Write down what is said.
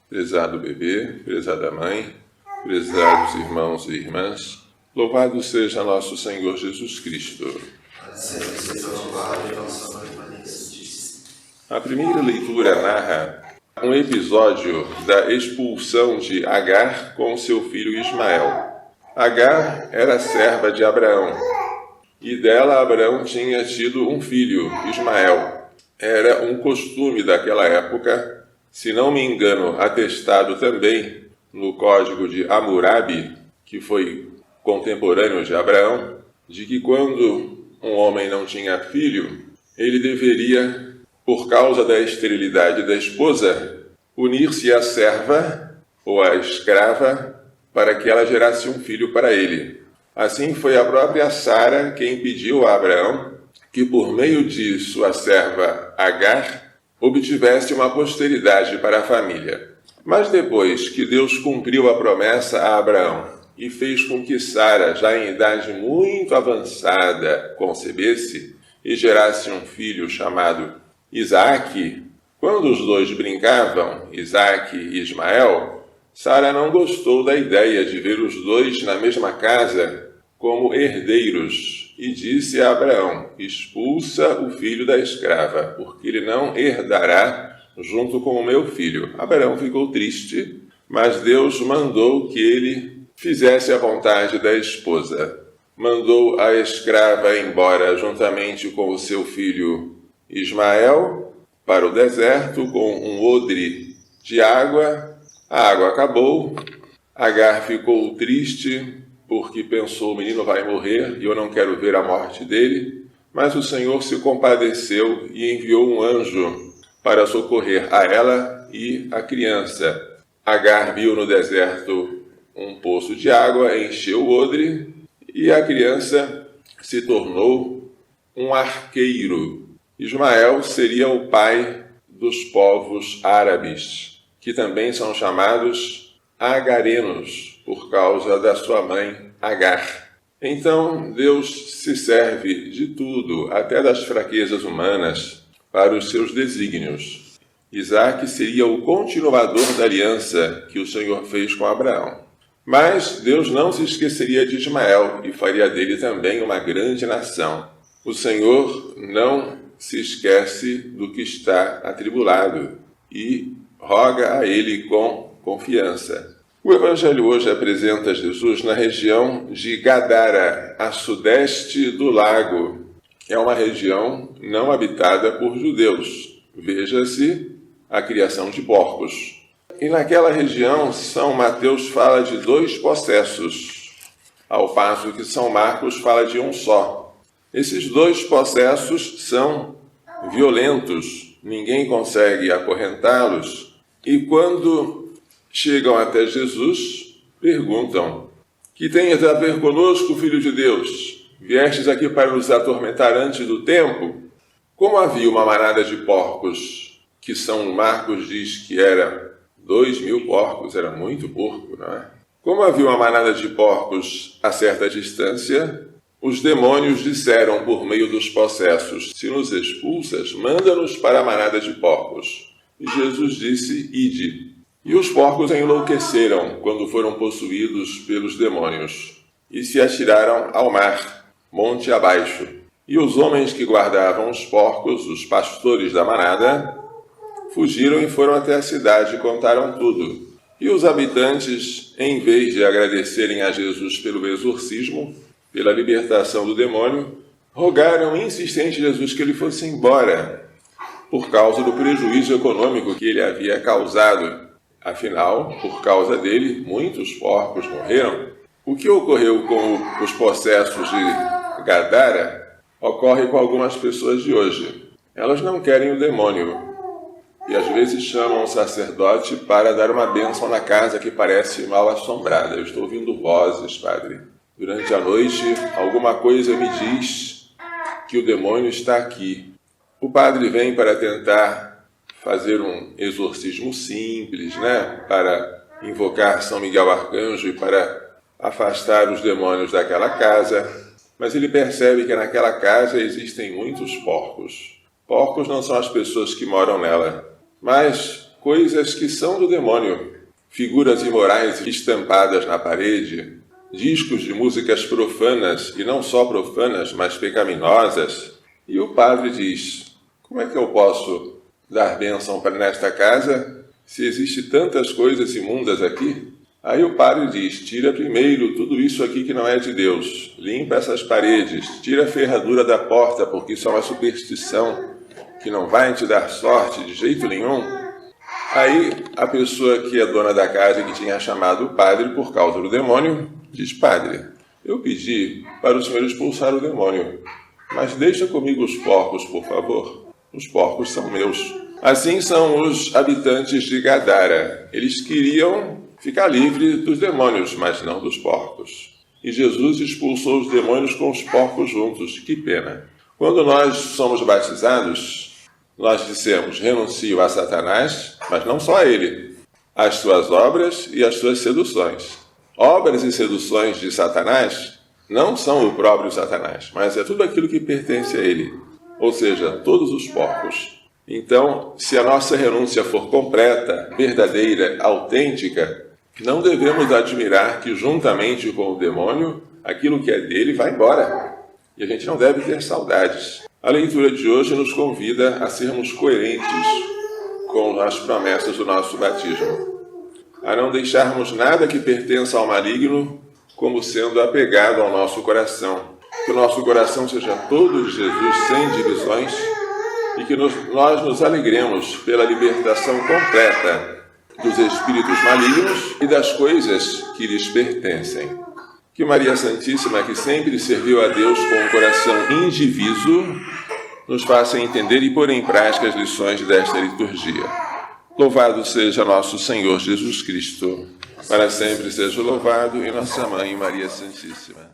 Prezado bebê, prezada mãe, prezados irmãos e irmãs, louvado seja nosso Senhor Jesus Cristo. A primeira leitura narra um episódio da expulsão de Agar com seu filho Ismael. Agar era serva de Abraão, e dela Abraão tinha tido um filho, Ismael. Era um costume daquela época, se não me engano, atestado também no Código de Hammurabi, que foi contemporâneo de Abraão, de que quando um homem não tinha filho, ele deveria, por causa da esterilidade da esposa, unir-se à serva ou à escrava para que ela gerasse um filho para ele. Assim foi a própria Sara quem pediu a Abraão que, por meio de sua serva Agar, obtivesse uma posteridade para a família. Mas depois que Deus cumpriu a promessa a Abraão e fez com que Sara, já em idade muito avançada, concebesse e gerasse um filho chamado Isaque, quando os dois brincavam, Isaque e Ismael, Sara não gostou da ideia de ver os dois na mesma casa como herdeiros e disse a Abraão: expulsa o filho da escrava, porque ele não herdará junto com o meu filho. Abraão ficou triste, mas Deus mandou que ele fizesse a vontade da esposa. Mandou a escrava embora juntamente com o seu filho Ismael para o deserto com um odre de água. A água acabou, Agar ficou triste porque pensou: o menino vai morrer e eu não quero ver a morte dele. Mas o Senhor se compadeceu e enviou um anjo para socorrer a ela e a criança. Agar viu no deserto um poço de água, encheu o odre e a criança se tornou um arqueiro. Ismael seria o pai dos povos árabes, que também são chamados agarenos, por causa da sua mãe Agar. Então Deus se serve de tudo, até das fraquezas humanas, para os seus desígnios. Isaque seria o continuador da aliança que o Senhor fez com Abraão. Mas Deus não se esqueceria de Ismael e faria dele também uma grande nação. O Senhor não se esquece do que está atribulado e roga a ele com confiança. O Evangelho hoje apresenta Jesus na região de Gadara, a sudeste do lago. É uma região não habitada por judeus. Veja-se a criação de porcos. E naquela região, São Mateus fala de 2 possessos, ao passo que São Marcos fala de um só. Esses 2 possessos são violentos, ninguém consegue acorrentá-los, e quando chegam até Jesus, perguntam: que tens a ver conosco, Filho de Deus? Viestes aqui para nos atormentar antes do tempo? Como havia uma manada de porcos, que São Marcos diz que era 2.000 porcos, era muito porco, não é? Como havia uma manada de porcos a certa distância, os demônios disseram por meio dos possessos: se nos expulsas, manda-nos para a manada de porcos. E Jesus disse: ide. E os porcos enlouqueceram quando foram possuídos pelos demônios e se atiraram ao mar, monte abaixo. E os homens que guardavam os porcos, os pastores da manada, fugiram e foram até a cidade e contaram tudo. E os habitantes, em vez de agradecerem a Jesus pelo exorcismo, pela libertação do demônio, rogaram insistente a Jesus que ele fosse embora, por causa do prejuízo econômico que ele havia causado. Afinal, por causa dele, muitos porcos morreram. O que ocorreu com os possessos de Gadara ocorre com algumas pessoas de hoje. Elas não querem o demônio e às vezes chamam o sacerdote para dar uma bênção na casa que parece mal assombrada. Eu estou ouvindo vozes, padre. Durante a noite, alguma coisa me diz que o demônio está aqui. O padre vem para tentar fazer um exorcismo simples, para invocar São Miguel Arcanjo e para afastar os demônios daquela casa, mas ele percebe que naquela casa existem muitos porcos. Porcos não são as pessoas que moram nela, mas coisas que são do demônio. Figuras imorais estampadas na parede, discos de músicas profanas, e não só profanas, mas pecaminosas. E o padre diz: como é que eu posso dar bênção para nesta casa se existe tantas coisas imundas aqui? Aí o padre diz: tira primeiro tudo isso aqui que não é de Deus, limpa essas paredes, tira a ferradura da porta, porque isso é uma superstição que não vai te dar sorte de jeito nenhum. Aí a pessoa que é dona da casa, que tinha chamado o padre por causa do demônio, diz: padre, eu pedi para o senhor expulsar o demônio, mas deixa comigo os porcos, por favor. Os porcos são meus. Assim são os habitantes de Gadara. Eles queriam ficar livres dos demônios, mas não dos porcos. E Jesus expulsou os demônios com os porcos juntos. Que pena. Quando nós somos batizados, nós dissemos: renuncio a Satanás, mas não só a ele, às suas obras e às suas seduções. Obras e seduções de Satanás não são o próprio Satanás, mas é tudo aquilo que pertence a ele, ou seja, todos os porcos. Então, se a nossa renúncia for completa, verdadeira, autêntica, não devemos admirar que, juntamente com o demônio, aquilo que é dele vai embora. E a gente não deve ter saudades. A leitura de hoje nos convida a sermos coerentes com as promessas do nosso batismo, a não deixarmos nada que pertença ao maligno como sendo apegado ao nosso coração. Que o nosso coração seja todo de Jesus, sem divisões, e que nós nos alegremos pela libertação completa dos espíritos malignos e das coisas que lhes pertencem. Que Maria Santíssima, que sempre serviu a Deus com um coração indiviso, nos faça entender e pôr em prática as lições desta liturgia. Louvado seja nosso Senhor Jesus Cristo. Para sempre seja louvado, e nossa Mãe Maria Santíssima.